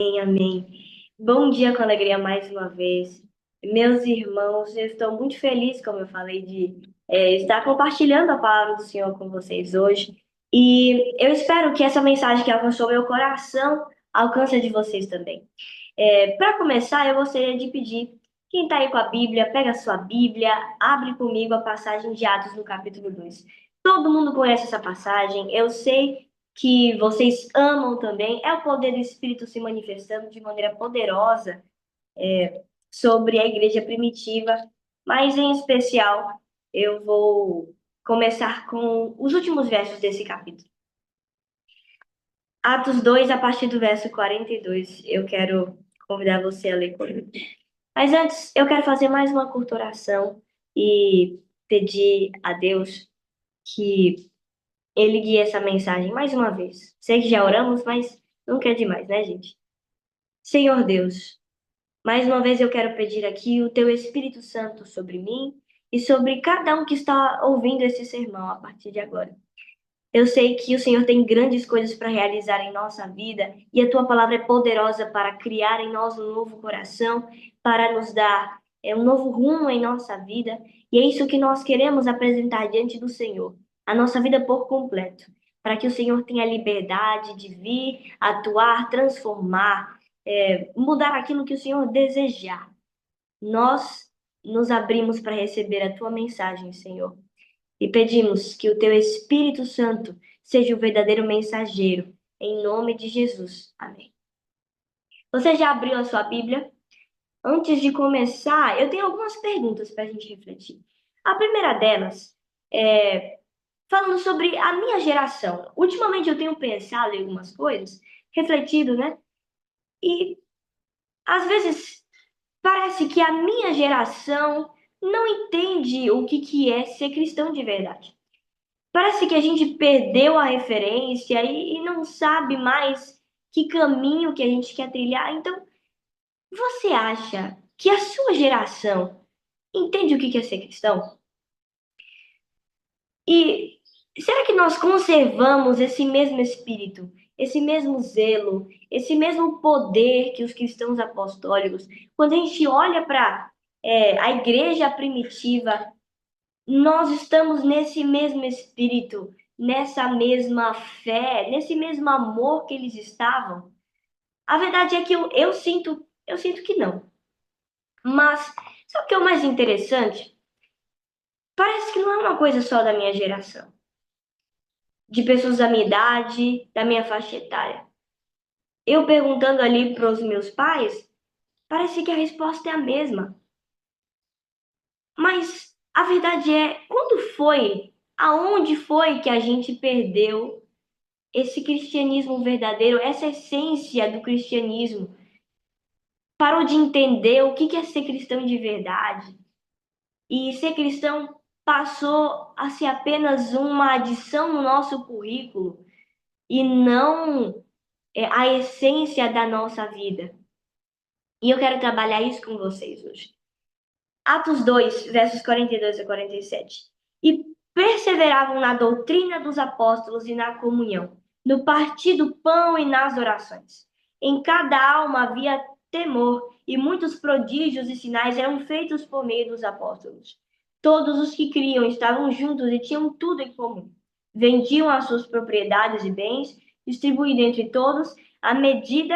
Amém. Bom dia com alegria mais uma vez. Meus irmãos, eu estou muito feliz, como eu falei, de estar compartilhando a palavra do Senhor com vocês hoje. E eu espero que essa mensagem que alcançou meu coração alcance a de vocês também. Para começar, eu gostaria de pedir, quem está aí com a Bíblia, pega a sua Bíblia, abre comigo a passagem de Atos no capítulo 2. Todo mundo conhece essa passagem, eu sei que vocês amam também, é o poder do Espírito se manifestando de maneira poderosa sobre a igreja primitiva, mas em especial eu vou começar com os últimos versos desse capítulo. Atos 2, a partir do verso 42, eu quero convidar você a ler comigo. Mas antes, eu quero fazer mais uma curta oração e pedir a Deus que Ele guie essa mensagem mais uma vez. Sei que já oramos, mas nunca é demais, né, gente? Senhor Deus, mais uma vez eu quero pedir aqui o teu Espírito Santo sobre mim e sobre cada um que está ouvindo esse sermão a partir de agora. Eu sei que o Senhor tem grandes coisas para realizar em nossa vida e a tua palavra é poderosa para criar em nós um novo coração, para nos dar um novo rumo em nossa vida. E é isso que nós queremos apresentar diante do Senhor, a nossa vida por completo, para que o Senhor tenha liberdade de vir, atuar, transformar, mudar aquilo que o Senhor desejar. Nós nos abrimos para receber a tua mensagem, Senhor. E pedimos que o teu Espírito Santo seja o verdadeiro mensageiro, em nome de Jesus. Amém. Você já abriu a sua Bíblia? Antes de começar, eu tenho algumas perguntas para a gente refletir. A primeira delas é falando sobre a minha geração. Ultimamente eu tenho pensado em algumas coisas, refletido, né? E às vezes parece que a minha geração não entende o que é ser cristão de verdade. Parece que a gente perdeu a referência e não sabe mais que caminho que a gente quer trilhar. Então, você acha que a sua geração entende o que é ser cristão? E será que nós conservamos esse mesmo espírito, esse mesmo zelo, esse mesmo poder que os cristãos apostólicos, quando a gente olha para a igreja primitiva, nós estamos nesse mesmo espírito, nessa mesma fé, nesse mesmo amor que eles estavam? A verdade é que eu sinto que não. Mas sabe o que é o mais interessante? Parece que não é uma coisa só da minha geração, de pessoas da minha idade, da minha faixa etária. Eu perguntando ali para os meus pais, parece que a resposta é a mesma. Mas a verdade é, quando foi, aonde foi que a gente perdeu esse cristianismo verdadeiro, essa essência do cristianismo? Parou de entender o que é ser cristão de verdade. E ser cristão passou a ser apenas uma adição no nosso currículo e não a essência da nossa vida. E eu quero trabalhar isso com vocês hoje. Atos 2, versos 42 a 47. E perseveravam na doutrina dos apóstolos e na comunhão, no partir do pão e nas orações. Em cada alma havia temor, e muitos prodígios e sinais eram feitos por meio dos apóstolos. Todos os que criam estavam juntos e tinham tudo em comum. Vendiam as suas propriedades e bens, distribuindo entre todos, à medida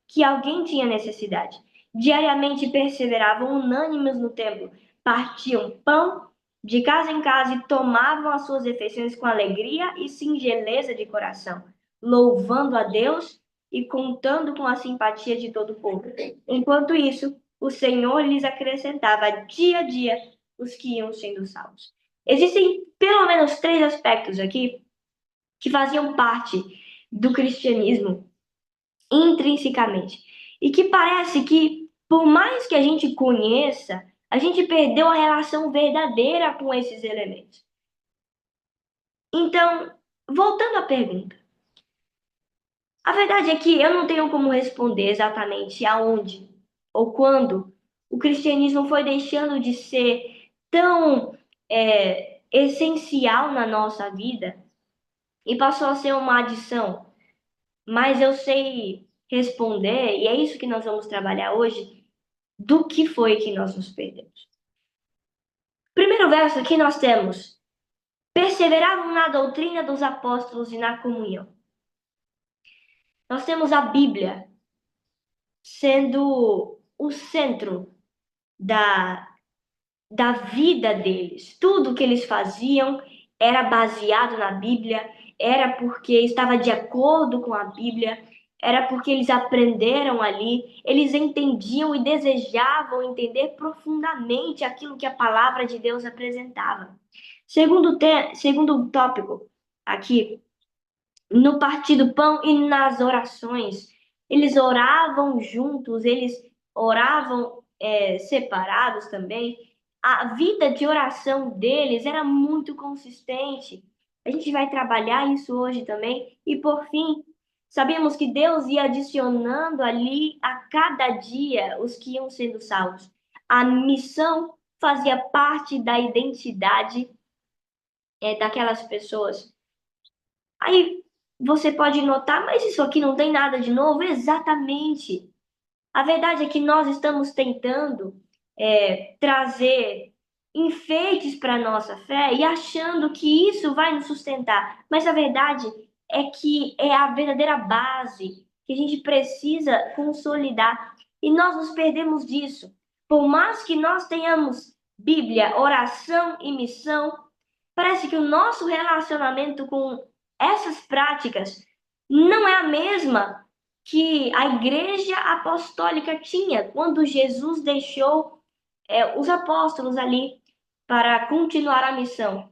que alguém tinha necessidade. Diariamente perseveravam unânimes no templo, partiam pão de casa em casa e tomavam as suas refeições com alegria e singeleza de coração, louvando a Deus e contando com a simpatia de todo o povo. Enquanto isso, o Senhor lhes acrescentava dia a dia os que iam sendo salvos. Existem pelo menos três aspectos aqui que faziam parte do cristianismo intrinsecamente e que parece que, por mais que a gente conheça, a gente perdeu a relação verdadeira com esses elementos. Então, voltando à pergunta, a verdade é que eu não tenho como responder exatamente aonde ou quando o cristianismo foi deixando de ser tão essencial na nossa vida e passou a ser uma adição. Mas eu sei responder, e é isso que nós vamos trabalhar hoje, do que foi que nós nos perdemos. Primeiro verso aqui nós temos: perseveravam na doutrina dos apóstolos e na comunhão. Nós temos a Bíblia sendo o centro da, da vida deles. Tudo que eles faziam era baseado na Bíblia, era porque estava de acordo com a Bíblia, era porque eles aprenderam ali, eles entendiam e desejavam entender profundamente aquilo que a palavra de Deus apresentava. Segundo tópico aqui, no partir do pão e nas orações. Eles oravam juntos, eles oravam separados também. A vida de oração deles era muito consistente. A gente vai trabalhar isso hoje também. E por fim, sabemos que Deus ia adicionando ali a cada dia os que iam sendo salvos. A missão fazia parte da identidade daquelas pessoas. Aí você pode notar, mas isso aqui não tem nada de novo? Exatamente. A verdade é que nós estamos tentando trazer enfeites para a nossa fé e achando que isso vai nos sustentar. Mas a verdade é que é a verdadeira base que a gente precisa consolidar. E nós nos perdemos disso. Por mais que nós tenhamos Bíblia, oração e missão, parece que o nosso relacionamento com essas práticas não é a mesma que a igreja apostólica tinha quando Jesus deixou os apóstolos ali para continuar a missão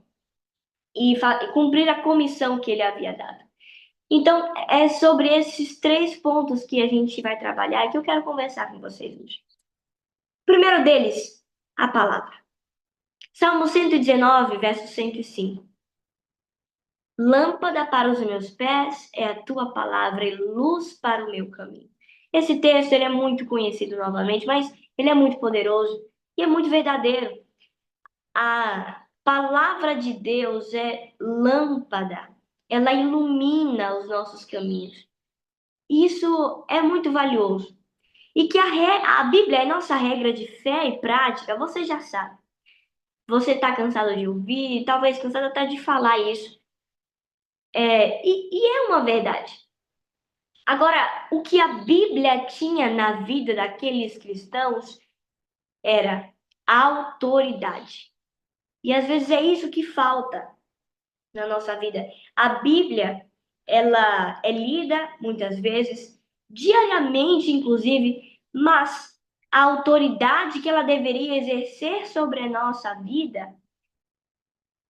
e cumprir a comissão que ele havia dado. Então, é sobre esses 3 pontos que a gente vai trabalhar e que eu quero conversar com vocês hoje. O primeiro deles, a palavra. Salmo 119, verso 105. Lâmpada para os meus pés é a tua palavra e luz para o meu caminho. Esse texto ele é muito conhecido novamente, mas ele é muito poderoso e é muito verdadeiro. A palavra de Deus é lâmpada, ela ilumina os nossos caminhos. Isso é muito valioso. E que a Bíblia é nossa regra de fé e prática, você já sabe. Você está cansado de ouvir, talvez cansado até de falar isso. E é uma verdade. Agora, o que a Bíblia tinha na vida daqueles cristãos era autoridade. E às vezes é isso que falta na nossa vida. A Bíblia, ela é lida muitas vezes, diariamente inclusive, mas a autoridade que ela deveria exercer sobre a nossa vida,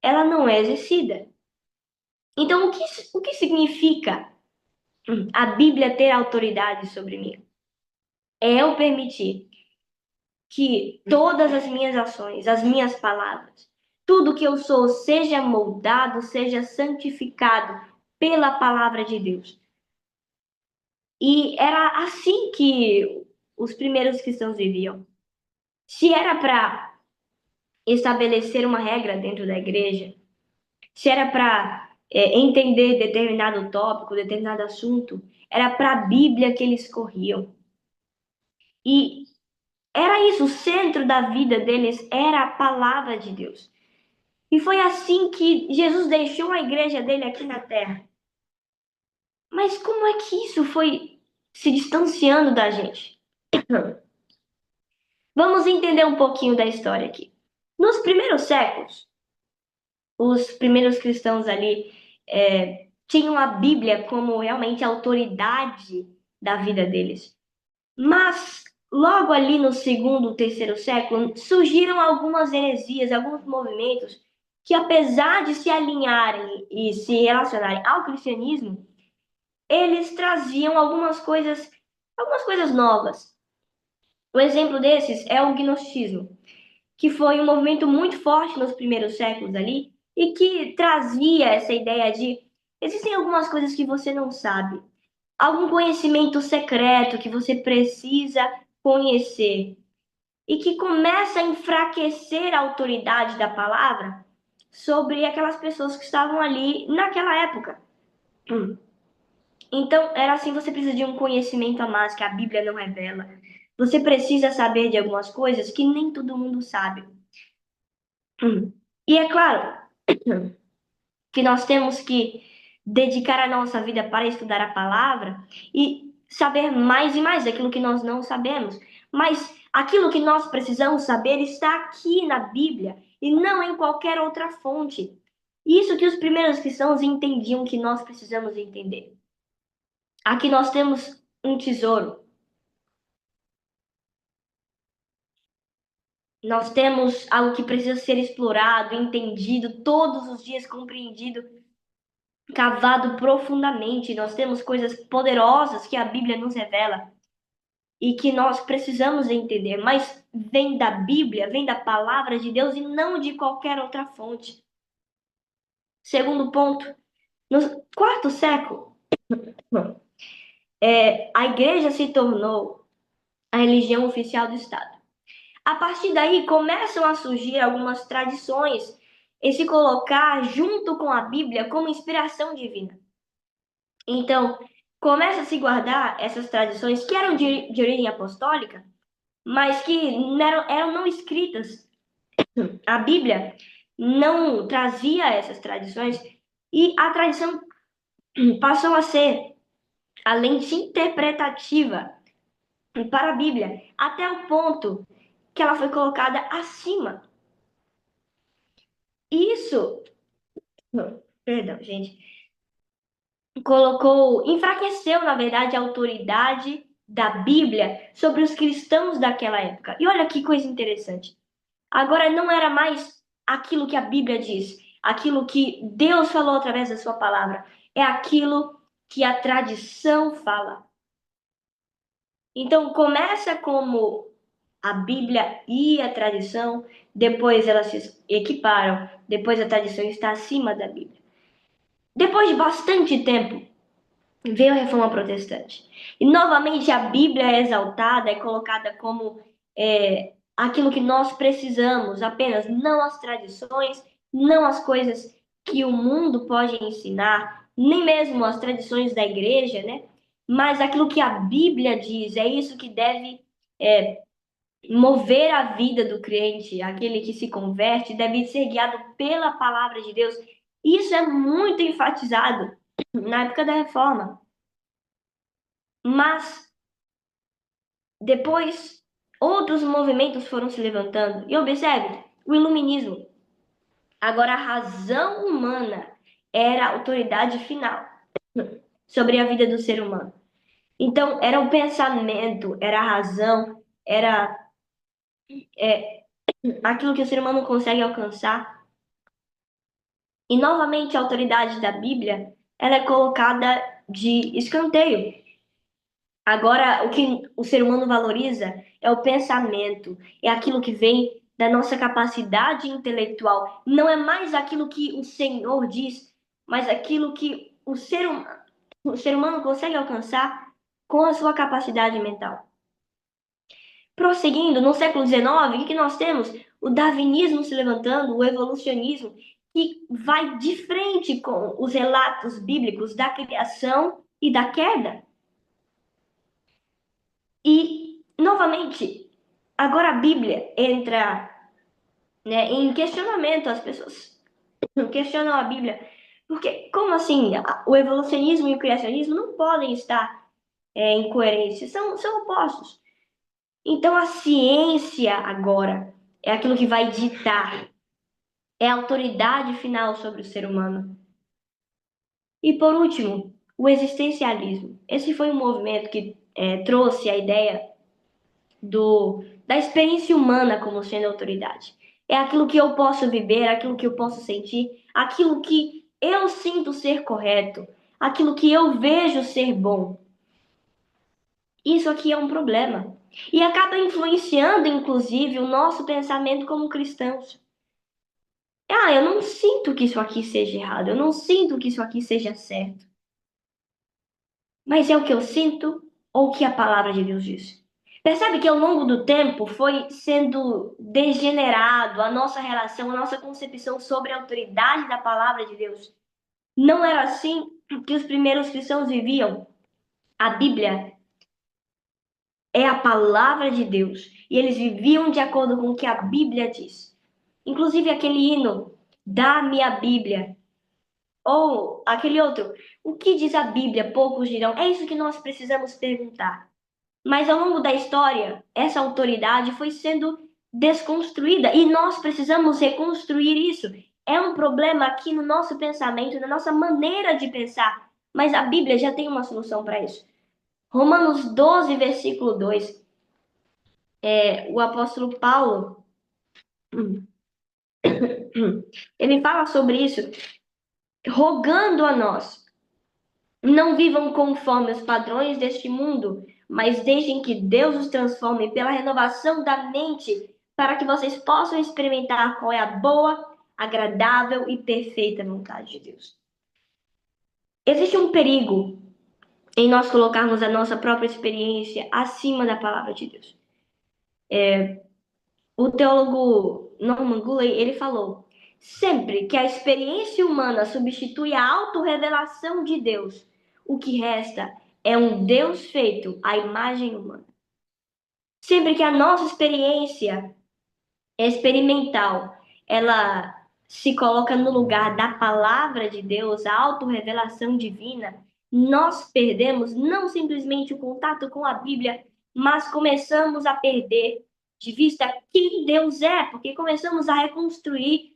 ela não é exercida. Então, o que significa a Bíblia ter autoridade sobre mim? É eu permitir que todas as minhas ações, as minhas palavras, tudo que eu sou seja moldado, seja santificado pela palavra de Deus. E era assim que os primeiros cristãos viviam. Se era para estabelecer uma regra dentro da igreja, se era para entender determinado tópico, determinado assunto, era para a Bíblia que eles corriam. E era isso, o centro da vida deles era a palavra de Deus. E foi assim que Jesus deixou a igreja dele aqui na terra. Mas como é que isso foi se distanciando da gente? Vamos entender um pouquinho da história aqui. Nos primeiros séculos, os primeiros cristãos ali tinham a Bíblia como realmente a autoridade da vida deles. Mas logo ali no segundo, terceiro século, surgiram algumas heresias, alguns movimentos que, apesar de se alinharem e se relacionarem ao cristianismo, eles traziam algumas coisas novas. O exemplo desses é o gnosticismo, que foi um movimento muito forte nos primeiros séculos ali e que trazia essa ideia de existem algumas coisas que você não sabe, algum conhecimento secreto que você precisa conhecer e que começa a enfraquecer a autoridade da palavra sobre aquelas pessoas que estavam ali naquela época. Então, era assim, você precisa de um conhecimento a mais que a Bíblia não revela. Você precisa saber de algumas coisas que nem todo mundo sabe. E é claro que nós temos que dedicar a nossa vida para estudar a palavra e saber mais e mais daquilo que nós não sabemos. Mas aquilo que nós precisamos saber está aqui na Bíblia e não em qualquer outra fonte. Isso que os primeiros cristãos entendiam que nós precisamos entender. Aqui nós temos um tesouro. Nós temos algo que precisa ser explorado, entendido, todos os dias compreendido, cavado profundamente. Nós temos coisas poderosas que a Bíblia nos revela e que nós precisamos entender, mas vem da Bíblia, vem da palavra de Deus e não de qualquer outra fonte. Segundo ponto, no quarto século, a igreja se tornou a religião oficial do Estado. A partir daí começam a surgir algumas tradições e se colocar junto com a Bíblia como inspiração divina. Então, começa a se guardar essas tradições que eram de origem apostólica, mas que eram não escritas. A Bíblia não trazia essas tradições e a tradição passou a ser a lente interpretativa para a Bíblia, até o ponto que ela foi colocada acima. Isso, perdão, gente, enfraqueceu, na verdade, a autoridade da Bíblia sobre os cristãos daquela época. E olha que coisa interessante. Agora não era mais aquilo que a Bíblia diz, aquilo que Deus falou através da sua palavra, é aquilo que a tradição fala. Então começa como a Bíblia e a tradição, depois elas se equiparam, depois a tradição está acima da Bíblia. Depois de bastante tempo, veio a Reforma Protestante. E novamente a Bíblia é exaltada, é colocada como aquilo que nós precisamos, apenas não as tradições, não as coisas que o mundo pode ensinar, nem mesmo as tradições da igreja, né? Mas aquilo que a Bíblia diz, é isso que deve mover a vida do crente, aquele que se converte, deve ser guiado pela palavra de Deus. Isso é muito enfatizado na época da Reforma. Mas depois outros movimentos foram se levantando. E observe, o iluminismo. Agora a razão humana era a autoridade final sobre a vida do ser humano. Então era o pensamento, era a razão, era aquilo que o ser humano consegue alcançar. E novamente a autoridade da Bíblia, ela é colocada de escanteio. Agora, o que o ser humano valoriza é o pensamento, é aquilo que vem da nossa capacidade intelectual. Não é mais aquilo que o Senhor diz, mas aquilo que o ser humano consegue alcançar com a sua capacidade mental. Prosseguindo, no século XIX, o que nós temos? O darwinismo se levantando, o evolucionismo, que vai de frente com os relatos bíblicos da criação e da queda. E, novamente, agora a Bíblia entra, né, em questionamento. As pessoas questionam a Bíblia. Porque, como assim? O evolucionismo e o criacionismo não podem estar em coerência, são opostos. Então, a ciência agora é aquilo que vai ditar, é a autoridade final sobre o ser humano. E, por último, o existencialismo. Esse foi um movimento que trouxe a ideia da experiência humana como sendo autoridade. É aquilo que eu posso viver, aquilo que eu posso sentir, aquilo que eu sinto ser correto, aquilo que eu vejo ser bom. Isso aqui é um problema. E acaba influenciando, inclusive, o nosso pensamento como cristãos. Eu não sinto que isso aqui seja errado, eu não sinto que isso aqui seja certo. Mas é o que eu sinto ou o que a palavra de Deus diz? Percebe que ao longo do tempo foi sendo degenerado a nossa relação, a nossa concepção sobre a autoridade da palavra de Deus. Não era assim que os primeiros cristãos viviam. A Bíblia é a palavra de Deus e eles viviam de acordo com o que a Bíblia diz. Inclusive aquele hino, dá-me a Bíblia, ou aquele outro, o que diz a Bíblia? Poucos dirão. É isso que nós precisamos perguntar. Mas ao longo da história, essa autoridade foi sendo desconstruída e nós precisamos reconstruir isso. É um problema aqui no nosso pensamento, na nossa maneira de pensar, mas a Bíblia já tem uma solução para isso. Romanos 12, versículo 2, o apóstolo Paulo, ele fala sobre isso, rogando a nós, não vivam conforme os padrões deste mundo, mas deixem que Deus os transforme pela renovação da mente, para que vocês possam experimentar qual é a boa, agradável e perfeita vontade de Deus. Existe um perigo em nós colocarmos a nossa própria experiência acima da palavra de Deus. O teólogo Norman Gulley, ele falou: sempre que a experiência humana substitui a autorrevelação de Deus, o que resta é um Deus feito à imagem humana. Sempre que a nossa experiência experimental, ela se coloca no lugar da palavra de Deus, a autorrevelação divina, nós perdemos não simplesmente o contato com a Bíblia, mas começamos a perder de vista quem Deus é, porque começamos a reconstruir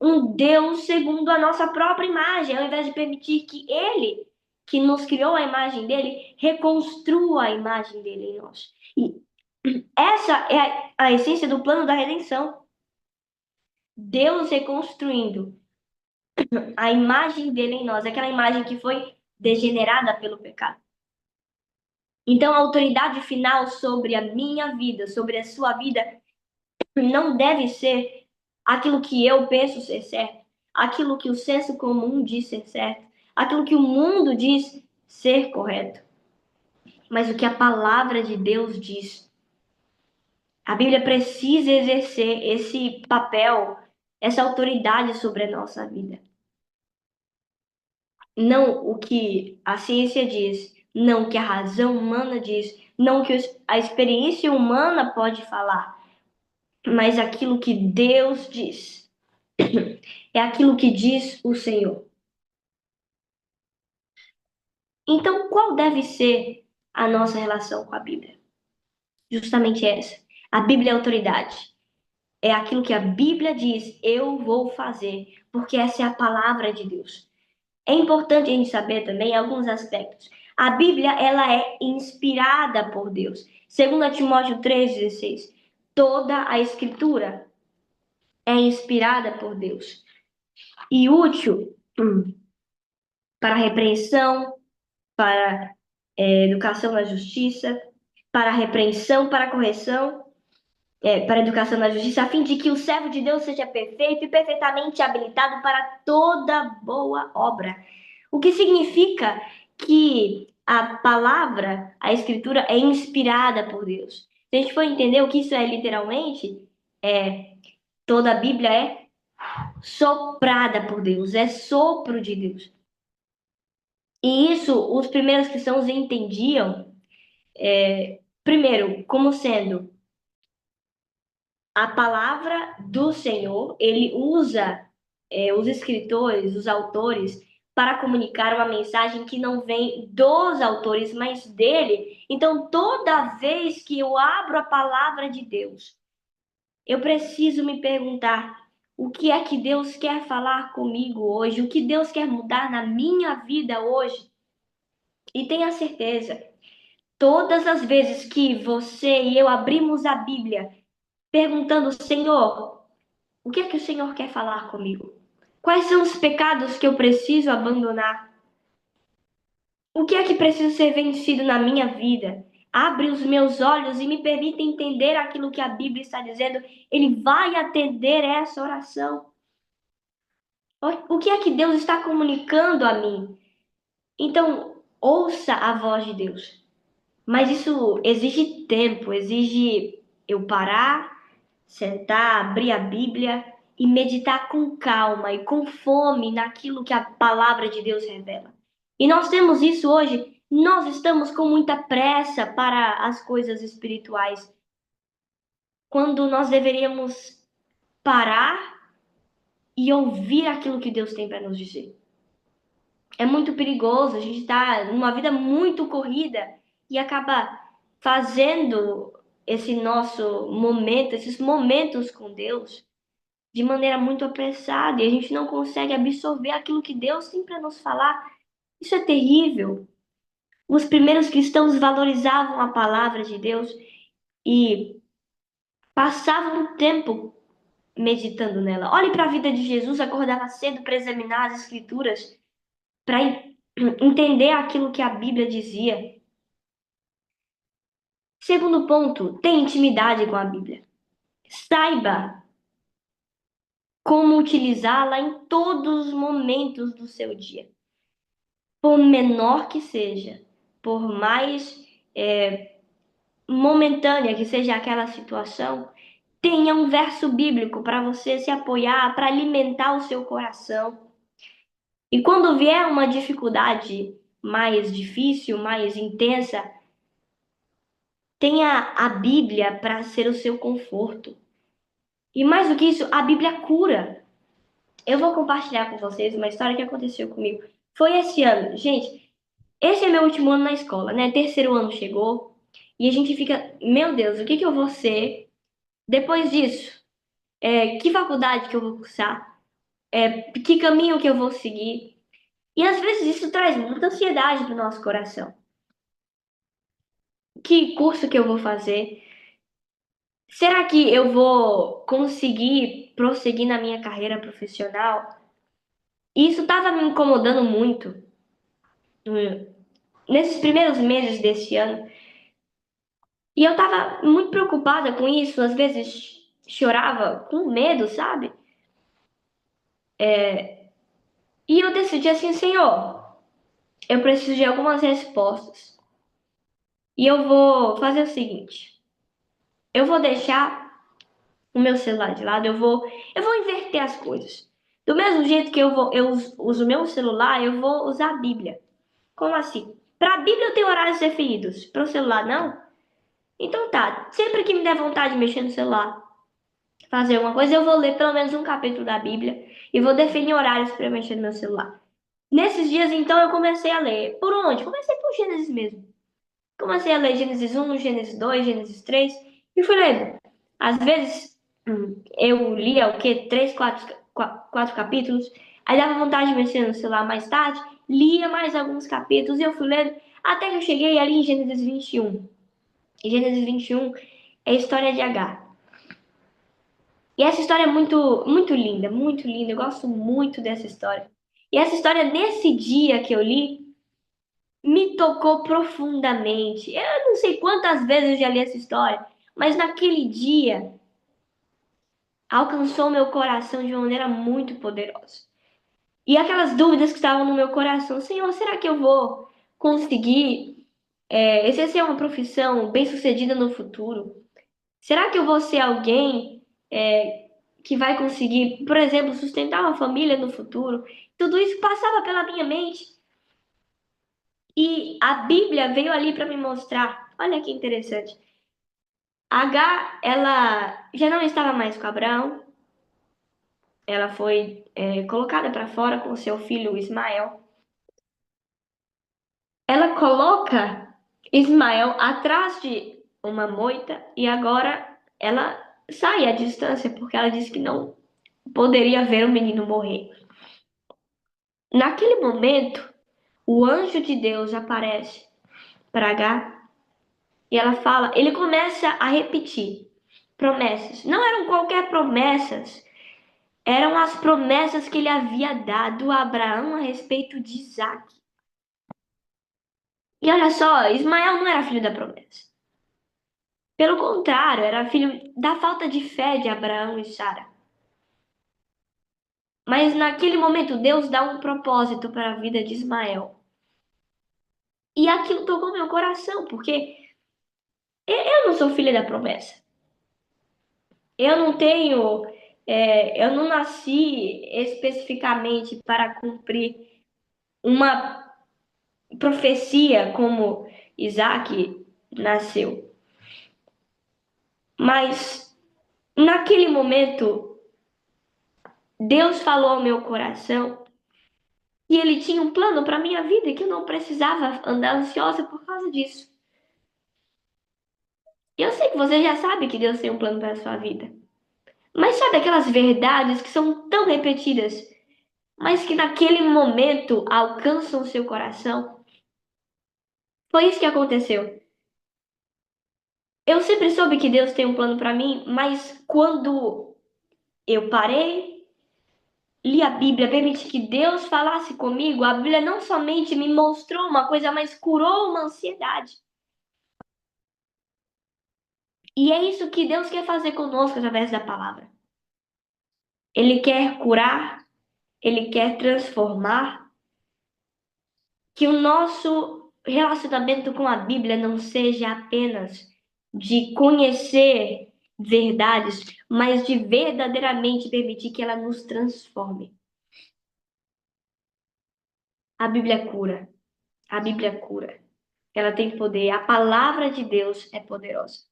um Deus segundo a nossa própria imagem, ao invés de permitir que Ele, que nos criou a imagem dele, reconstrua a imagem dele em nós. E essa é a essência do plano da redenção. Deus reconstruindo a imagem dele em nós, aquela imagem que foi degenerada pelo pecado. Então, a autoridade final sobre a minha vida, sobre a sua vida, não deve ser aquilo que eu penso ser certo, aquilo que o senso comum diz ser certo, aquilo que o mundo diz ser correto, mas o que a palavra de Deus diz. A Bíblia precisa exercer esse papel, essa autoridade sobre a nossa vida. Não o que a ciência diz, não o que a razão humana diz, não o que a experiência humana pode falar, mas aquilo que Deus diz. É aquilo que diz o Senhor. Então, qual deve ser a nossa relação com a Bíblia? Justamente essa. A Bíblia é autoridade. É aquilo que a Bíblia diz, eu vou fazer, porque essa é a palavra de Deus. É importante a gente saber também alguns aspectos. A Bíblia, ela é inspirada por Deus. Segundo Timóteo 3,16, toda a Escritura é inspirada por Deus e útil para repreensão, para educação na justiça, para repreensão, para correção, para educação na justiça, a fim de que o servo de Deus seja perfeito e perfeitamente habilitado para toda boa obra. O que significa que a palavra, a escritura, é inspirada por Deus. Se a gente for entender o que isso é literalmente, toda a Bíblia é soprada por Deus, é sopro de Deus. E isso os primeiros cristãos entendiam, primeiro, como sendo a palavra do Senhor. Ele usa os escritores, os autores, para comunicar uma mensagem que não vem dos autores, mas dele. Então, toda vez que eu abro a palavra de Deus, eu preciso me perguntar: o que é que Deus quer falar comigo hoje? O que Deus quer mudar na minha vida hoje? E tenha certeza, todas as vezes que você e eu abrimos a Bíblia perguntando: Senhor, o que é que o Senhor quer falar comigo? Quais são os pecados que eu preciso abandonar? O que é que precisa ser vencido na minha vida? Abre os meus olhos e me permite entender aquilo que a Bíblia está dizendo. Ele vai atender essa oração. O que é que Deus está comunicando a mim? Então, ouça a voz de Deus. Mas isso exige tempo, exige eu parar, sentar, abrir a Bíblia e meditar com calma e com fome naquilo que a palavra de Deus revela. E nós temos isso hoje. Nós estamos com muita pressa para as coisas espirituais, quando nós deveríamos parar e ouvir aquilo que Deus tem para nos dizer. É muito perigoso, a gente está numa vida muito corrida e acaba fazendo esse nosso momento, esses momentos com Deus, de maneira muito apressada e a gente não consegue absorver aquilo que Deus tem para nos falar. Isso é terrível. Os primeiros cristãos valorizavam a palavra de Deus e passavam o tempo meditando nela. Olhe para a vida de Jesus, acordava cedo para examinar as escrituras, para entender aquilo que a Bíblia dizia. Segundo ponto, tenha intimidade com a Bíblia. Saiba como utilizá-la em todos os momentos do seu dia. Por menor que seja, por mais momentânea que seja aquela situação, tenha um verso bíblico para você se apoiar, para alimentar o seu coração. E quando vier uma dificuldade mais difícil, mais intensa, tenha a Bíblia para ser o seu conforto. E mais do que isso, a Bíblia cura. Eu vou compartilhar com vocês uma história que aconteceu comigo. Foi esse ano. Gente, esse é meu último ano na escola, né? Terceiro ano chegou e a gente fica, meu Deus, o que que eu vou ser depois disso? Que faculdade que eu vou cursar? Que caminho que eu vou seguir? E às vezes isso traz muita ansiedade para o nosso coração. Que curso que eu vou fazer? Será que eu vou conseguir prosseguir na minha carreira profissional? E isso estava me incomodando muito nesses primeiros meses desse ano. E eu estava muito preocupada com isso, às vezes chorava com medo, sabe? E eu decidi assim, Senhor, eu preciso de algumas respostas. E eu vou fazer o seguinte, eu vou deixar o meu celular de lado, eu vou inverter as coisas. Do mesmo jeito que eu uso o meu celular, eu vou usar a Bíblia. Como assim? Para a Bíblia eu tenho horários definidos, para o celular não? Então tá, sempre que me der vontade de mexer no celular, fazer alguma coisa, eu vou ler pelo menos um capítulo da Bíblia e vou definir horários para mexer no meu celular. Nesses dias, então, eu comecei a ler. Por onde? Comecei por Gênesis mesmo. Comecei a ler Gênesis 1, Gênesis 2, Gênesis 3 e fui lendo. Às vezes, eu lia o quê? 3, 4 capítulos. Aí dava vontade de mexer no celular mais tarde, lia mais alguns capítulos e eu fui lendo até que eu cheguei ali em Gênesis 21. E Gênesis 21 é a história de Agar. E essa história é muito, muito linda, muito linda. Eu gosto muito dessa história. E essa história, nesse dia que eu li, me tocou profundamente. Eu não sei quantas vezes eu já li essa história, mas naquele dia alcançou meu coração de uma maneira muito poderosa. E aquelas dúvidas que estavam no meu coração, Senhor, será que eu vou conseguir exercer uma profissão bem-sucedida no futuro? Será que eu vou ser alguém que vai conseguir, por exemplo, sustentar uma família no futuro? Tudo isso passava pela minha mente. E a Bíblia veio ali para me mostrar. Olha que interessante. H, ela já não estava mais com Abraão. Ela foi colocada para fora com seu filho Ismael. Ela coloca Ismael atrás de uma moita e agora ela sai à distância porque ela disse que não poderia ver o menino morrer. Naquele momento, o anjo de Deus aparece para H e ela fala, ele começa a repetir promessas. Não eram qualquer promessas, eram as promessas que ele havia dado a Abraão a respeito de Isaac. E olha só, Ismael não era filho da promessa. Pelo contrário, era filho da falta de fé de Abraão e Sara. Mas naquele momento, Deus dá um propósito para a vida de Ismael. E aquilo tocou meu coração, porque eu não sou filha da promessa. Eu não tenho, eu não nasci especificamente para cumprir uma profecia como Isaac nasceu. Mas naquele momento, Deus falou ao meu coração que Ele tinha um plano para minha vida e que eu não precisava andar ansiosa por causa disso. E eu sei que você já sabe que Deus tem um plano para a sua vida. Mas sabe aquelas verdades que são tão repetidas, mas que naquele momento alcançam o seu coração? Foi isso que aconteceu. Eu sempre soube que Deus tem um plano para mim, mas quando eu parei, li a Bíblia, permiti que Deus falasse comigo, a Bíblia não somente me mostrou uma coisa, mas curou uma ansiedade. E é isso que Deus quer fazer conosco através da palavra. Ele quer curar, ele quer transformar, que o nosso relacionamento com a Bíblia não seja apenas de conhecer verdades, mas de verdadeiramente permitir que ela nos transforme. A Bíblia cura. A Bíblia cura. Ela tem poder. A palavra de Deus é poderosa.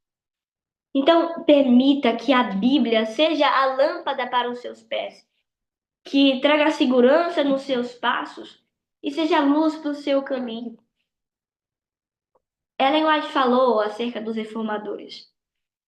Então, permita que a Bíblia seja a lâmpada para os seus pés, que traga segurança nos seus passos e seja luz para o seu caminho. Ellen White falou acerca dos reformadores.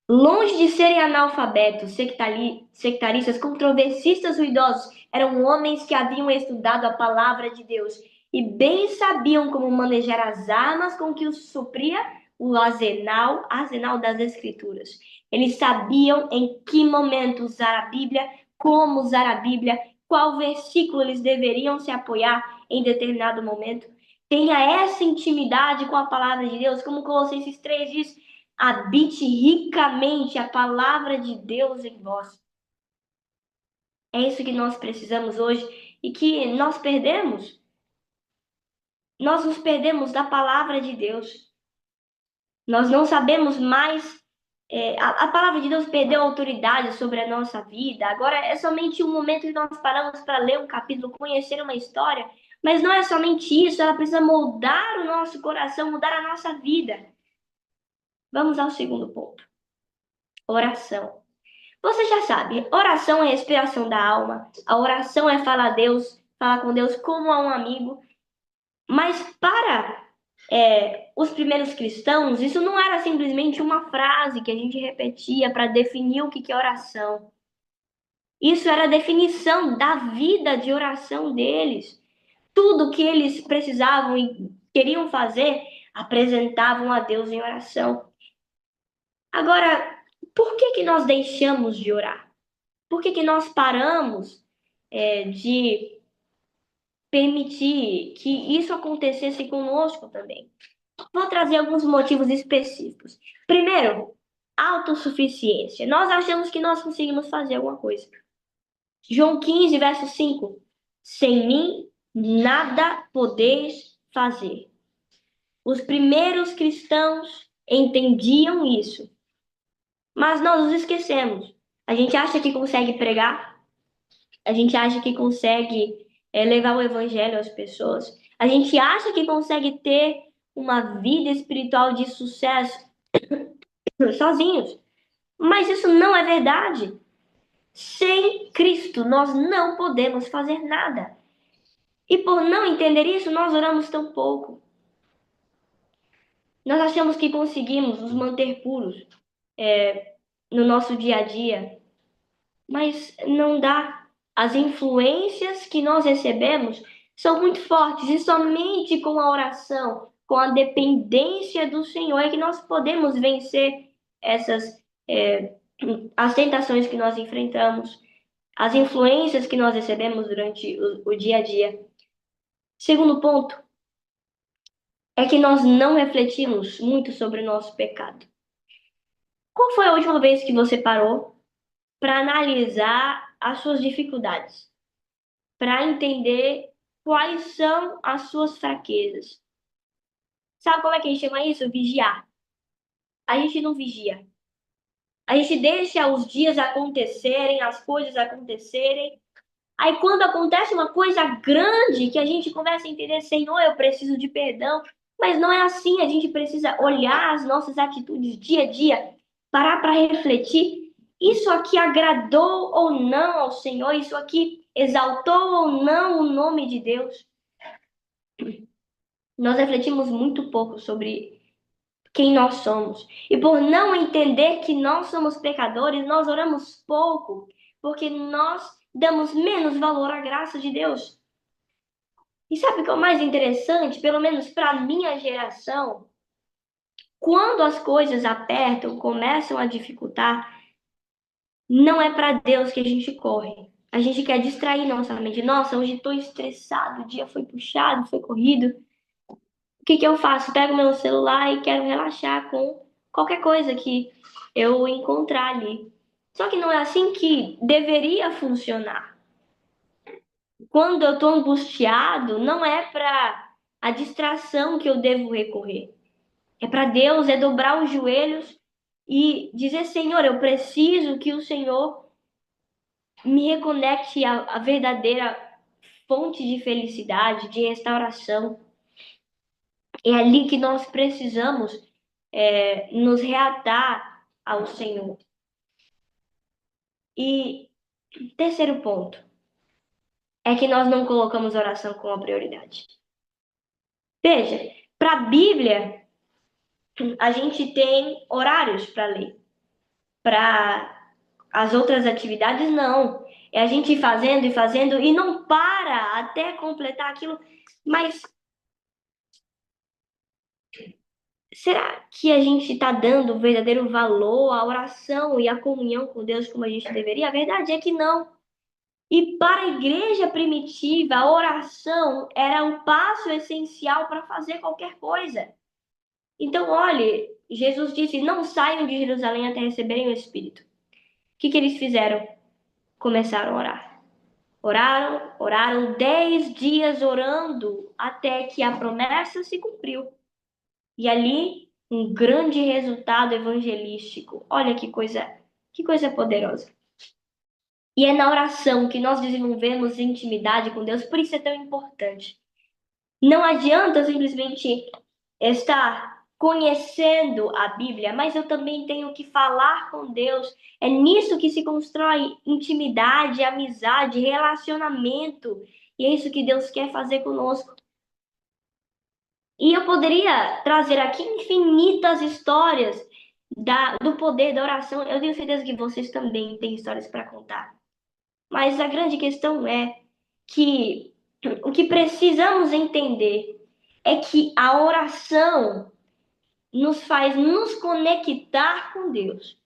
Longe de serem analfabetos, sectaristas, controversistas ruidosos, eram homens que haviam estudado a palavra de Deus e bem sabiam como manejar as armas com que os supria o arsenal das Escrituras. Eles sabiam em que momento usar a Bíblia, como usar a Bíblia, qual versículo eles deveriam se apoiar em determinado momento. Tenha essa intimidade com a palavra de Deus, como Colossenses 3 diz, habite ricamente a palavra de Deus em vós. É isso que nós precisamos hoje e que nós perdemos. Nós nos perdemos da palavra de Deus. Nós não sabemos mais. A palavra de Deus perdeu a autoridade sobre a nossa vida. Agora é somente um momento que nós paramos para ler um capítulo, conhecer uma história. Mas não é somente isso, ela precisa moldar o nosso coração, mudar a nossa vida. Vamos ao segundo ponto: oração. Você já sabe, oração é respiração da alma, a oração é falar a Deus, falar com Deus como a um amigo. Mas para os primeiros cristãos, isso não era simplesmente uma frase que a gente repetia para definir o que é oração. Isso era a definição da vida de oração deles. Tudo que eles precisavam e queriam fazer, apresentavam a Deus em oração. Agora, por que nós deixamos de orar? Por que nós paramos de permitir que isso acontecesse conosco também? Vou trazer alguns motivos específicos. Primeiro, autossuficiência. Nós achamos que nós conseguimos fazer alguma coisa. João 15, verso 5. Sem mim, nada podeis fazer. Os primeiros cristãos entendiam isso, mas nós nos esquecemos. A gente acha que consegue pregar, a gente acha que consegue levar o evangelho às pessoas, a gente acha que consegue ter uma vida espiritual de sucesso sozinhos, mas isso não é verdade. Sem Cristo, nós não podemos fazer nada. E por não entender isso, nós oramos tão pouco. Nós achamos que conseguimos nos manter puros no nosso dia a dia, mas não dá. As influências que nós recebemos são muito fortes e somente com a oração, com a dependência do Senhor é que nós podemos vencer essas as tentações que nós enfrentamos, as influências que nós recebemos durante o dia a dia. Segundo ponto é que nós não refletimos muito sobre o nosso pecado. Qual foi a última vez que você parou para analisar as suas dificuldades, para entender quais são as suas fraquezas? Sabe como é que a gente chama isso? Vigiar. A gente não vigia. A gente deixa os dias acontecerem, as coisas acontecerem, Aí quando acontece uma coisa grande que a gente começa a entender, Senhor, eu preciso de perdão. Mas não é assim, a gente precisa olhar as nossas atitudes dia a dia, parar para refletir. Isso aqui agradou ou não ao Senhor? Isso aqui exaltou ou não o nome de Deus? Nós refletimos muito pouco sobre quem nós somos. E por não entender que nós somos pecadores, nós oramos pouco, porque nós damos menos valor à graça de Deus. E sabe o que é o mais interessante? Pelo menos para minha geração, quando as coisas apertam, começam a dificultar, não é para Deus que a gente corre. A gente quer distrair nossa mente. Nossa, hoje estou estressado, o dia foi puxado, foi corrido. O que que eu faço? Pego meu celular e quero relaxar com qualquer coisa que eu encontrar ali. Só que não é assim que deveria funcionar. Quando eu estou angustiado, não é para a distração que eu devo recorrer. É para Deus, é dobrar os joelhos e dizer: Senhor, eu preciso que o Senhor me reconecte à verdadeira fonte de felicidade, de restauração. É ali que nós precisamos nos reatar ao Senhor. E terceiro ponto é que nós não colocamos oração como a prioridade. Veja, para a Bíblia, a gente tem horários para ler. Para as outras atividades, não. É a gente ir fazendo e fazendo e não para até completar aquilo. Mas será que a gente está dando o verdadeiro valor à oração e à comunhão com Deus como a gente deveria? A verdade é que não. E para a igreja primitiva, a oração era um passo essencial para fazer qualquer coisa. Então, olhe, Jesus disse: não saiam de Jerusalém até receberem o Espírito. O que que eles fizeram? Começaram a orar. Oraram 10 dias orando até que a promessa se cumpriu. E ali, um grande resultado evangelístico. Olha que coisa poderosa. E é na oração que nós desenvolvemos intimidade com Deus, por isso é tão importante. Não adianta simplesmente estar conhecendo a Bíblia, mas eu também tenho que falar com Deus. É nisso que se constrói intimidade, amizade, relacionamento. E é isso que Deus quer fazer conosco. E eu poderia trazer aqui infinitas histórias do poder da oração. Eu tenho certeza que vocês também têm histórias para contar. Mas a grande questão é que o que precisamos entender é que a oração nos faz nos conectar com Deus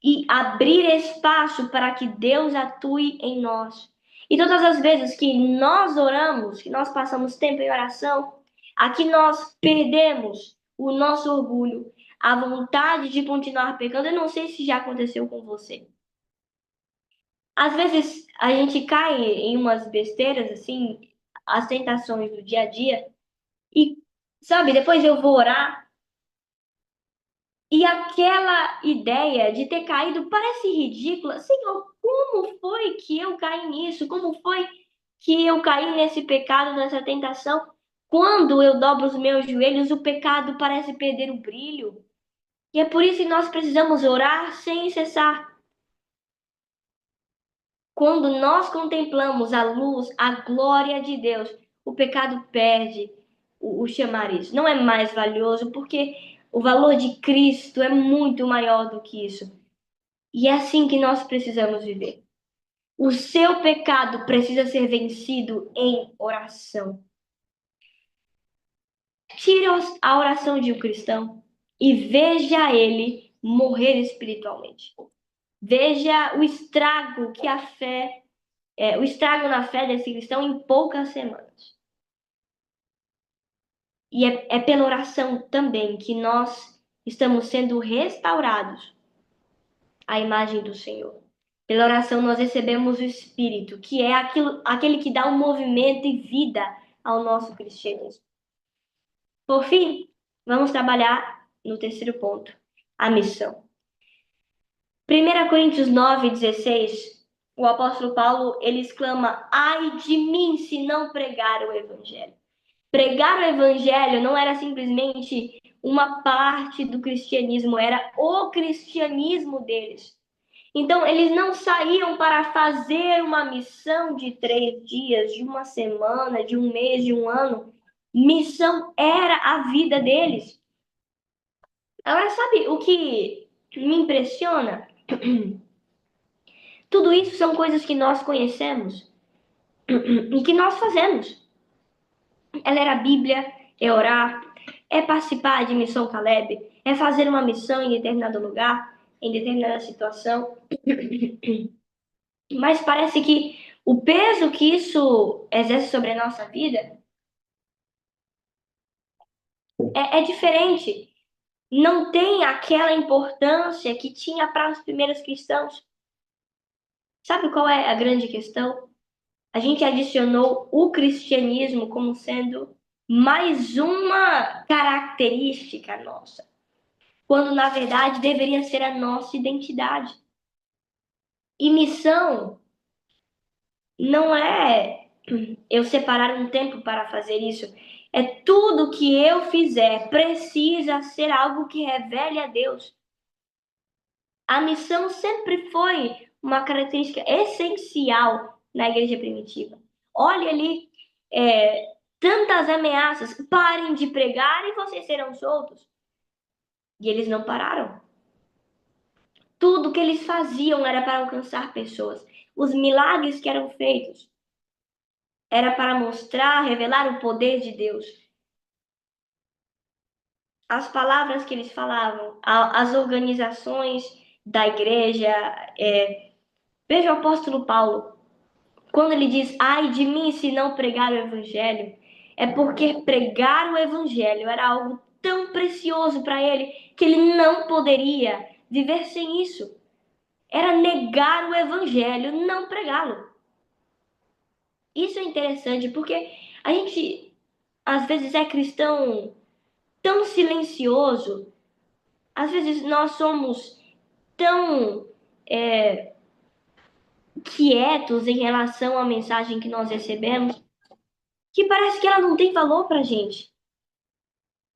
e abrir espaço para que Deus atue em nós. E todas as vezes que nós oramos, que nós passamos tempo em oração, aqui nós perdemos o nosso orgulho, a vontade de continuar pecando. Eu não sei se já aconteceu com você. Às vezes a gente cai em umas besteiras, assim, as tentações do dia a dia, e, sabe, depois eu vou orar, e aquela ideia de ter caído parece ridícula. Senhor, como foi que eu caí nisso? Como foi que eu caí nesse pecado, nessa tentação? Quando eu dobro os meus joelhos, o pecado parece perder o brilho. E é por isso que nós precisamos orar sem cessar. Quando nós contemplamos a luz, a glória de Deus, o pecado perde o chamariz. Não é mais valioso, porque o valor de Cristo é muito maior do que isso. E é assim que nós precisamos viver. O seu pecado precisa ser vencido em oração. Tire a oração de um cristão e veja ele morrer espiritualmente. Veja o estrago que a fé o estrago na fé desse cristão em poucas semanas. E é pela oração também que nós estamos sendo restaurados à imagem do Senhor. Pela oração nós recebemos o Espírito, que é aquele que dá um movimento e vida ao nosso cristianismo. Por fim, vamos trabalhar no terceiro ponto, a missão. 1 Coríntios 9:16 o apóstolo Paulo, ele exclama: ai de mim se não pregar o evangelho. Pregar o evangelho não era simplesmente uma parte do cristianismo, era o cristianismo deles. Então, eles não saíam para fazer uma missão de 3 dias, de uma semana, de um mês, de um ano. Missão era a vida deles. Agora, sabe o que me impressiona? Tudo isso são coisas que nós conhecemos e que nós fazemos. É ler a Bíblia, é orar, é participar de missão Caleb, é fazer uma missão em determinado lugar, em determinada situação. Mas parece que o peso que isso exerce sobre a nossa vida é diferente. Não tem aquela importância que tinha para os primeiros cristãos. Sabe qual é a grande questão? A gente adicionou o cristianismo como sendo mais uma característica nossa, quando na verdade deveria ser a nossa identidade. E missão não é eu separar um tempo para fazer isso. É tudo que eu fizer precisa ser algo que revele a Deus. A missão sempre foi uma característica essencial na igreja primitiva. Olha ali, tantas ameaças, parem de pregar e vocês serão soltos. E eles não pararam. Tudo que eles faziam era para alcançar pessoas. Os milagres que eram feitos era para mostrar, revelar o poder de Deus. As palavras que eles falavam, as organizações da igreja. Veja o apóstolo Paulo, quando ele diz, ai de mim se não pregar o evangelho, é porque pregar o evangelho era algo tão precioso para ele que ele não poderia viver sem isso. Era negar o evangelho, não pregá-lo. Isso é interessante porque a gente às vezes é cristão tão silencioso, às vezes nós somos tão quietos em relação à mensagem que nós recebemos, que parece que ela não tem valor para a gente.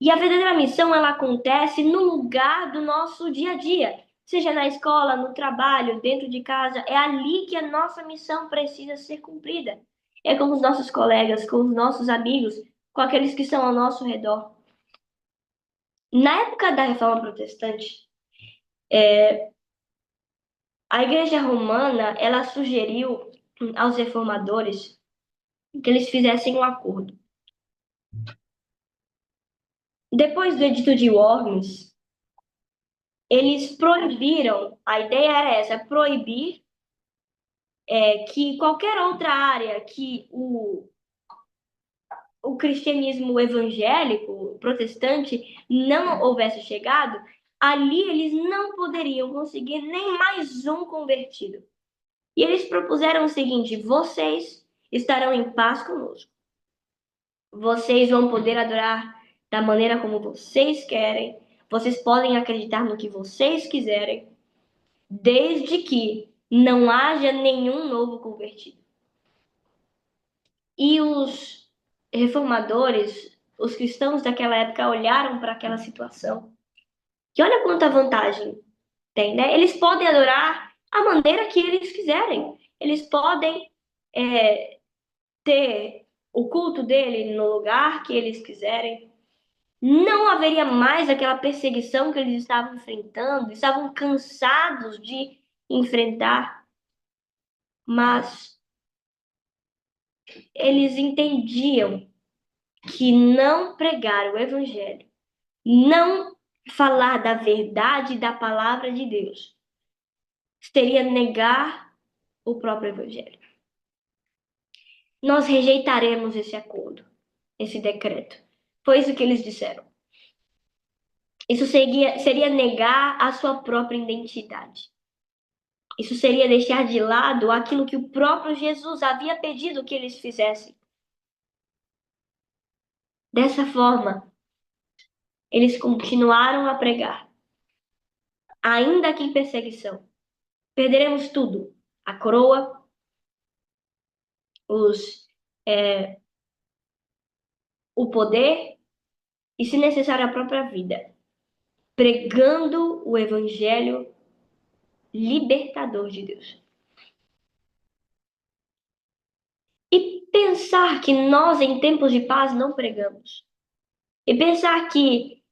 E a verdadeira missão, ela acontece no lugar do nosso dia a dia, seja na escola, no trabalho, dentro de casa. É ali que a nossa missão precisa ser cumprida. É com os nossos colegas, com os nossos amigos, com aqueles que estão ao nosso redor. Na época da Reforma Protestante, a Igreja Romana, ela sugeriu aos reformadores que eles fizessem um acordo. Depois do Edito de Worms, eles proibiram, a ideia era essa, proibir que qualquer outra área que o cristianismo evangélico, protestante, não houvesse chegado, ali eles não poderiam conseguir nem mais um convertido. E eles propuseram o seguinte: vocês estarão em paz conosco. Vocês vão poder adorar da maneira como vocês querem. Vocês podem acreditar no que vocês quiserem, desde que não haja nenhum novo convertido. E os reformadores, os cristãos daquela época, olharam para aquela situação. E olha quanta vantagem tem, né? Eles podem adorar a maneira que eles quiserem. Eles podem ter o culto dele no lugar que eles quiserem. Não haveria mais aquela perseguição que eles estavam enfrentando, estavam cansados de enfrentar, mas eles entendiam que não pregar o evangelho, não falar da verdade da palavra de Deus, seria negar o próprio evangelho. Nós rejeitaremos esse acordo, esse decreto. Foi isso que eles disseram. Isso seria negar a sua própria identidade. Isso seria deixar de lado aquilo que o próprio Jesus havia pedido que eles fizessem. Dessa forma, eles continuaram a pregar, ainda que em perseguição. Perderemos tudo, a coroa, o poder e, se necessário, a própria vida, pregando o evangelho libertador de Deus. E pensar que nós, em tempos de paz, não pregamos. E pensar que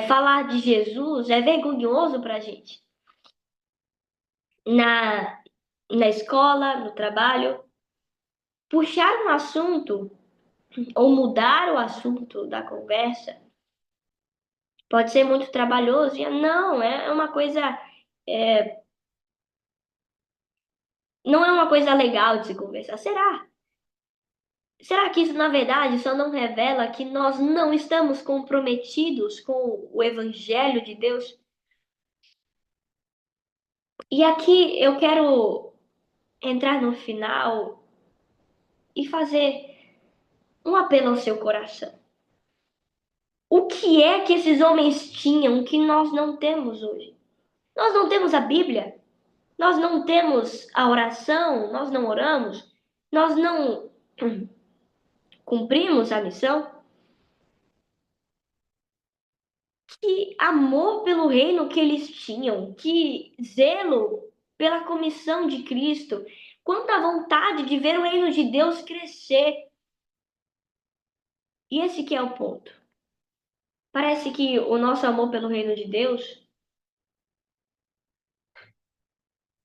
falar de Jesus é vergonhoso para a gente. Na escola, no trabalho, puxar um assunto ou mudar o assunto da conversa pode ser muito trabalhoso. E não, uma coisa. É, não é uma coisa legal de se conversar. Será? Será que isso, na verdade, só não revela que nós não estamos comprometidos com o Evangelho de Deus? E aqui eu quero entrar no final e fazer um apelo ao seu coração. O que é que esses homens tinham que nós não temos hoje? Nós não temos a Bíblia, nós não temos a oração, nós não oramos, nós não cumprimos a missão. Que amor pelo reino que eles tinham, que zelo pela comissão de Cristo, quanta vontade de ver o reino de Deus crescer. E esse que é o ponto. Parece que o nosso amor pelo reino de Deus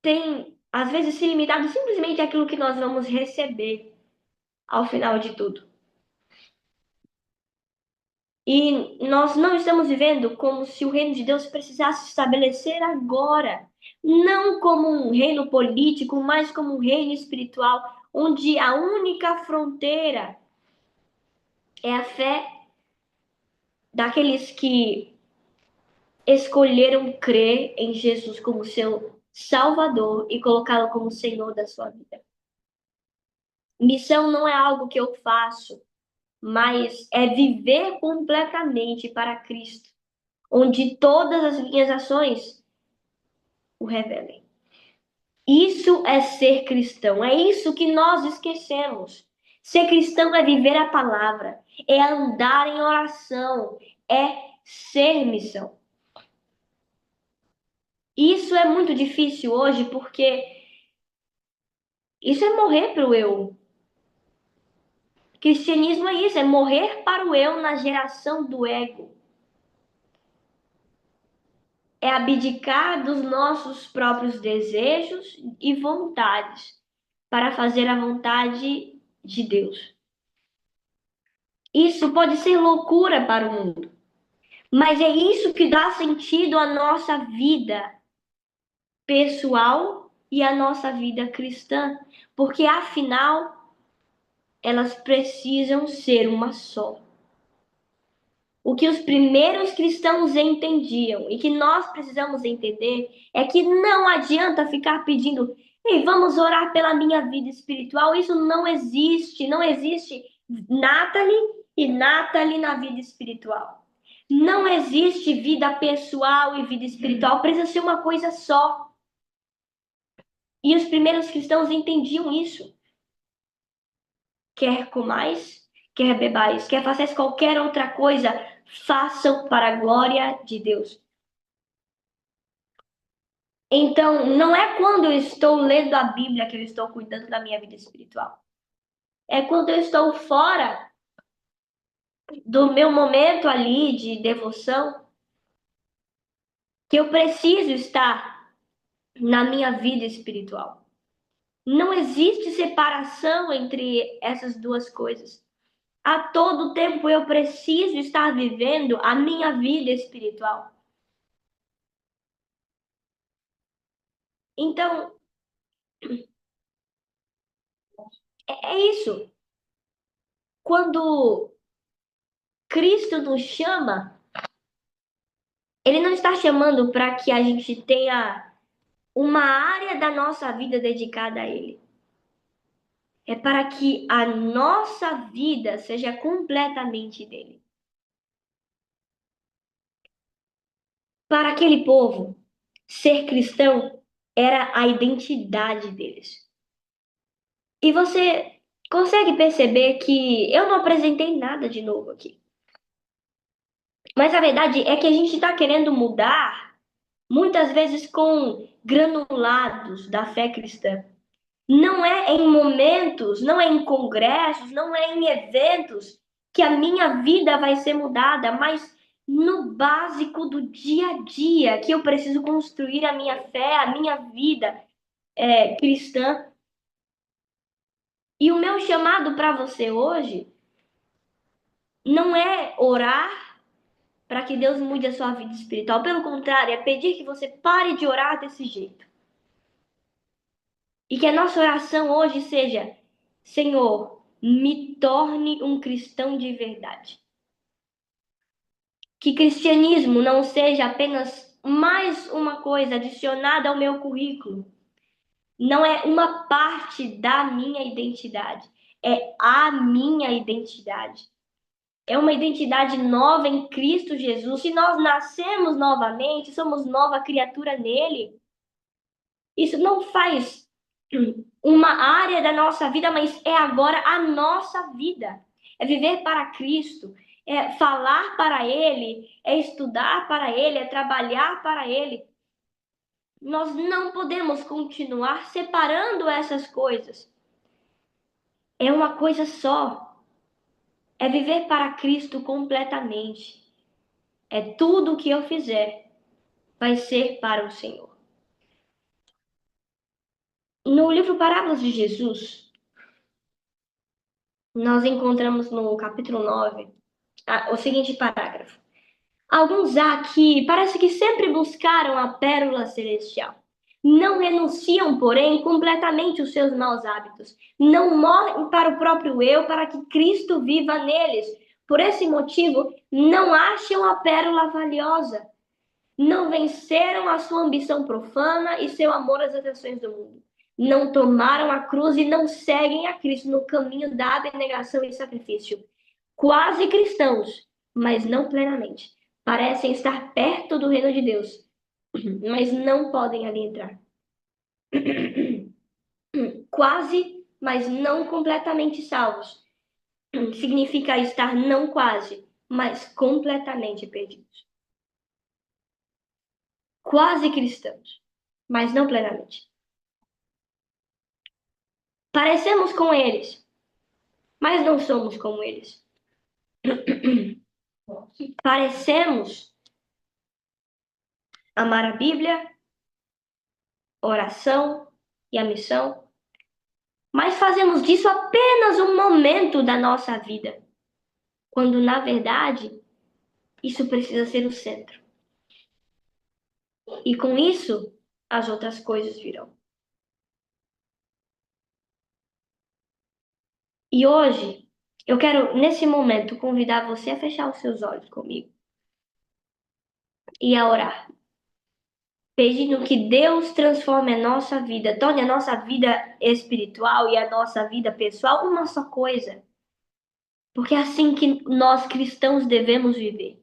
tem, às vezes, se limitado simplesmente àquilo que nós vamos receber ao final de tudo. E nós não estamos vivendo como se o reino de Deus precisasse estabelecer agora, não como um reino político, mas como um reino espiritual, onde a única fronteira é a fé daqueles que escolheram crer em Jesus como seu Salvador e colocá-lo como Senhor da sua vida. Missão não é algo que eu faço, mas é viver completamente para Cristo, onde todas as minhas ações o revelem. Isso é ser cristão, é isso que nós esquecemos. Ser cristão é viver a palavra, é andar em oração, é ser missão. Isso é muito difícil hoje porque isso é morrer para o eu. Cristianismo é isso, é morrer para o eu na geração do ego. É abdicar dos nossos próprios desejos e vontades para fazer a vontade de Deus. Isso pode ser loucura para o mundo, mas é isso que dá sentido à nossa vida pessoal e à nossa vida cristã, porque afinal elas precisam ser uma só. O que os primeiros cristãos entendiam e que nós precisamos entender é que não adianta ficar pedindo, ei, vamos orar pela minha vida espiritual. Isso não existe. Não existe Nathalie e Nathalie na vida espiritual. Não existe vida pessoal e vida espiritual. Precisa ser uma coisa só. E os primeiros cristãos entendiam isso. Quer comais, quer bebais, quer façais qualquer outra coisa, façam para a glória de Deus. Então, não é quando eu estou lendo a Bíblia que eu estou cuidando da minha vida espiritual. É quando eu estou fora do meu momento ali de devoção que eu preciso estar na minha vida espiritual. Não existe separação entre essas duas coisas. A todo tempo eu preciso estar vivendo a minha vida espiritual. Então, é isso. Quando Cristo nos chama, Ele não está chamando para que a gente tenha uma área da nossa vida dedicada a Ele. É para que a nossa vida seja completamente dele. Para aquele povo, ser cristão era a identidade deles. E você consegue perceber que eu não apresentei nada de novo aqui. Mas a verdade é que a gente está querendo mudar, muitas vezes com granulados da fé cristã. Não é em momentos, não é em congressos, não é em eventos que a minha vida vai ser mudada, mas no básico do dia a dia que eu preciso construir a minha fé, a minha vida cristã. E o meu chamado para você hoje não é orar para que Deus mude a sua vida espiritual. Pelo contrário, é pedir que você pare de orar desse jeito. E que a nossa oração hoje seja: Senhor, me torne um cristão de verdade. Que cristianismo não seja apenas mais uma coisa adicionada ao meu currículo. Não é uma parte da minha identidade, é a minha identidade. É uma identidade nova em Cristo Jesus. Se nós nascemos novamente, somos nova criatura nele, isso não faz uma área da nossa vida, mas é agora a nossa vida. É viver para Cristo, é falar para Ele, é estudar para Ele, é trabalhar para Ele. Nós não podemos continuar separando essas coisas. É uma coisa só. É viver para Cristo completamente. É tudo o que eu fizer vai ser para o Senhor. No livro Parábolas de Jesus, nós encontramos no capítulo 9 o seguinte parágrafo. Alguns há que parece que sempre buscaram a pérola celestial. Não renunciam, porém, completamente os seus maus hábitos. Não morrem para o próprio eu, para que Cristo viva neles. Por esse motivo, não acham a pérola valiosa. Não venceram a sua ambição profana e seu amor às atrações do mundo. Não tomaram a cruz e não seguem a Cristo no caminho da abnegação e sacrifício. Quase cristãos, mas não plenamente. Parecem estar perto do reino de Deus, mas não podem ali entrar. Quase, mas não completamente salvos. Significa estar não quase, mas completamente perdidos. Quase cristãos, mas não plenamente. Parecemos com eles, mas não somos como eles. Parecemos amar a Bíblia, oração e a missão, mas fazemos disso apenas um momento da nossa vida, quando na verdade isso precisa ser o centro. E com isso, as outras coisas virão. E hoje, eu quero, nesse momento, convidar você a fechar os seus olhos comigo e a orar, pedindo que Deus transforme a nossa vida, torne a nossa vida espiritual e a nossa vida pessoal uma só coisa. Porque é assim que nós cristãos devemos viver.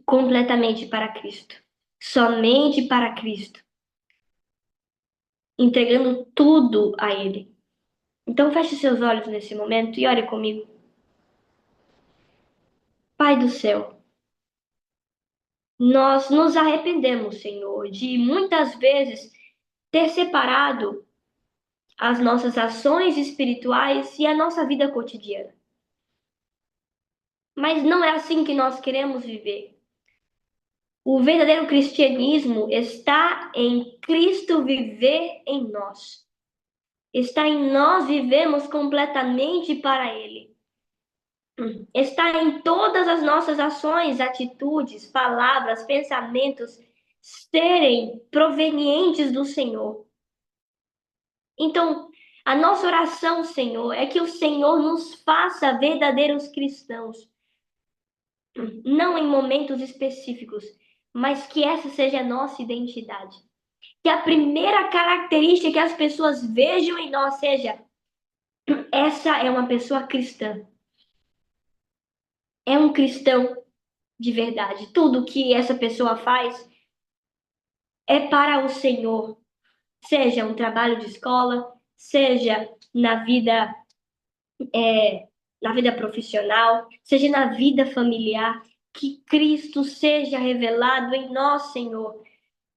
Completamente para Cristo. Somente para Cristo. Entregando tudo a Ele. Então feche seus olhos nesse momento e ore comigo. Pai do céu, nós nos arrependemos, Senhor, de muitas vezes ter separado as nossas ações espirituais e a nossa vida cotidiana. Mas não é assim que nós queremos viver. O verdadeiro cristianismo está em Cristo viver em nós. Está em nós vivemos completamente para Ele. Está em todas as nossas ações, atitudes, palavras, pensamentos serem provenientes do Senhor. Então, a nossa oração, Senhor, é que o Senhor nos faça verdadeiros cristãos. Não em momentos específicos, mas que essa seja a nossa identidade. Que a primeira característica que as pessoas vejam em nós seja: essa é uma pessoa cristã. É um cristão de verdade. Tudo que essa pessoa faz é para o Senhor, seja um trabalho de escola, seja na vida, na vida profissional, seja na vida familiar, que Cristo seja revelado em nós, Senhor.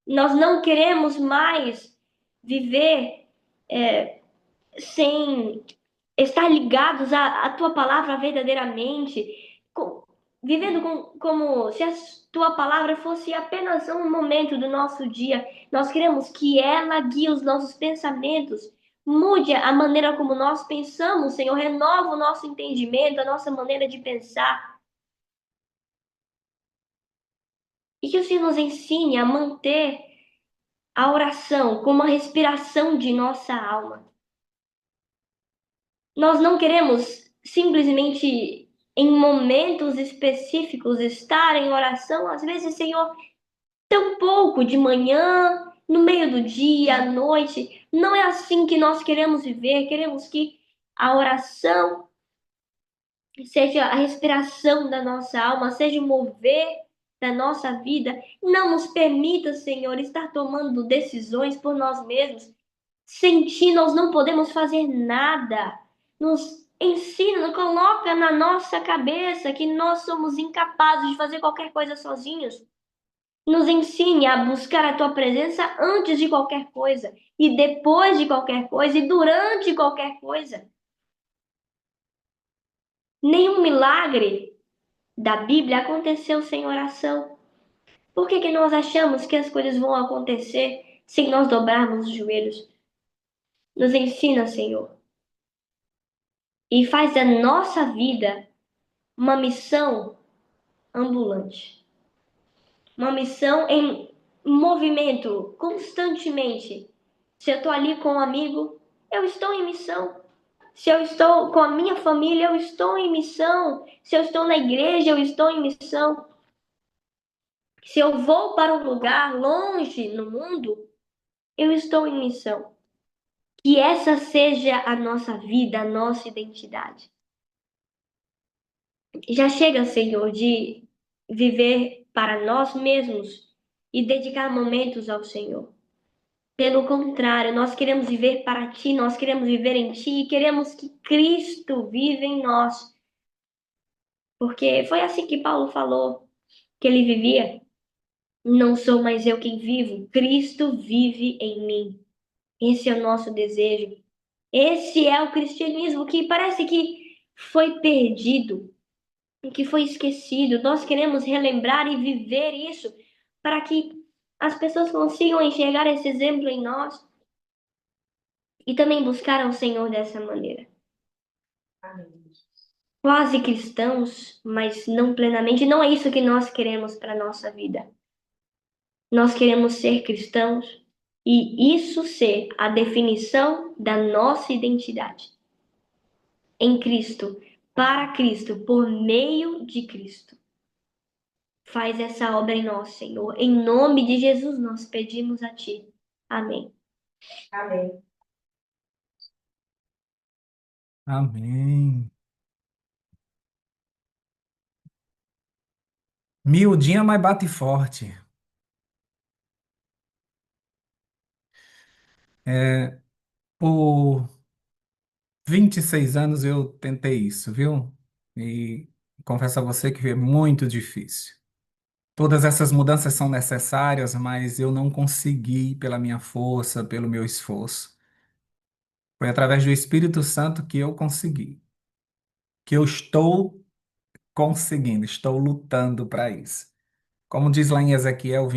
Nós não queremos mais viver sem estar ligados à tua palavra verdadeiramente, com- vivendo como se a tua palavra fosse apenas um momento do nosso dia. Nós queremos que ela guie os nossos pensamentos, mude a maneira como nós pensamos, Senhor, renova o nosso entendimento, a nossa maneira de pensar, e que o Senhor nos ensine a manter a oração como a respiração de nossa alma. Nós não queremos simplesmente em momentos específicos estar em oração, às vezes, Senhor, tão pouco de manhã, no meio do dia, à noite. Não é assim que nós queremos viver. Queremos que a oração seja a respiração da nossa alma, seja o mover da nossa vida. Não nos permita, Senhor, estar tomando decisões por nós mesmos. Sem ti nós não podemos fazer nada. Nos ensina, coloca na nossa cabeça que nós somos incapazes de fazer qualquer coisa sozinhos. Nos ensine a buscar a tua presença antes de qualquer coisa, e depois de qualquer coisa, e durante qualquer coisa. Nenhum milagre da Bíblia aconteceu sem oração. Por que que nós achamos que as coisas vão acontecer sem nós dobrarmos os joelhos? Nos ensina, Senhor, e faz da nossa vida uma missão ambulante, uma missão em movimento constantemente. Se eu estou ali com um amigo, eu estou em missão. Se eu estou com a minha família, eu estou em missão. Se eu estou na igreja, eu estou em missão. Se eu vou para um lugar longe no mundo, eu estou em missão. Que essa seja a nossa vida, a nossa identidade. Já chega, Senhor, de viver para nós mesmos e dedicar momentos ao Senhor. Pelo contrário, nós queremos viver para Ti, nós queremos viver em Ti e queremos que Cristo viva em nós. Porque foi assim que Paulo falou que ele vivia. Não sou mais eu quem vivo, Cristo vive em mim. Esse é o nosso desejo. Esse é o cristianismo que parece que foi perdido, que foi esquecido. Nós queremos relembrar e viver isso para que as pessoas consigam enxergar esse exemplo em nós e também buscar ao Senhor dessa maneira. Quase cristãos, mas não plenamente. Não é isso que nós queremos para a nossa vida. Nós queremos ser cristãos e isso ser a definição da nossa identidade. Em Cristo, para Cristo, por meio de Cristo. Faz essa obra em nós, Senhor. Em nome de Jesus, nós pedimos a Ti. Amém. Amém. Amém. Miudinha, mas bate forte. Por 26 anos eu tentei isso, viu? E confesso a você que é muito difícil. Todas essas mudanças são necessárias, mas eu não consegui pela minha força, pelo meu esforço. Foi através do Espírito Santo que eu consegui, que eu estou conseguindo, estou lutando para isso. Como diz lá em Ezequiel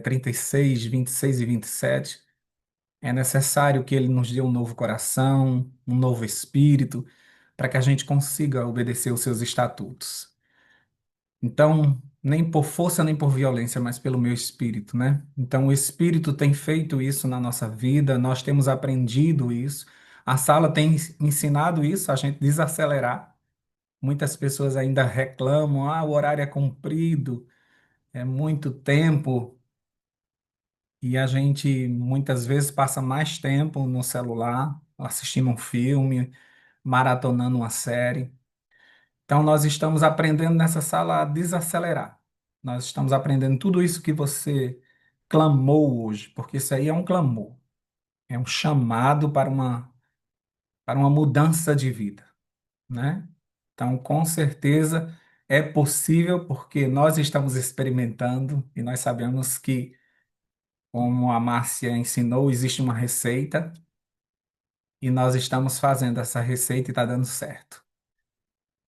36, 26 e 27, é necessário que ele nos dê um novo coração, um novo espírito, para que a gente consiga obedecer os seus estatutos. Então, nem por força nem por violência, mas pelo meu espírito, né? Então, o espírito tem feito isso na nossa vida, nós temos aprendido isso. A sala tem ensinado isso, a gente desacelerar. Muitas pessoas ainda reclamam, o horário é comprido, é muito tempo, e a gente muitas vezes passa mais tempo no celular, assistindo um filme, maratonando uma série. Então, nós estamos aprendendo nessa sala a desacelerar. Nós estamos aprendendo tudo isso que você clamou hoje, porque isso aí é um clamor, é um chamado para uma mudança de vida, né? Então, com certeza é possível, porque nós estamos experimentando e nós sabemos que, como a Márcia ensinou, existe uma receita e nós estamos fazendo essa receita e está dando certo.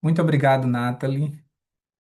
Muito obrigado, Nathalie.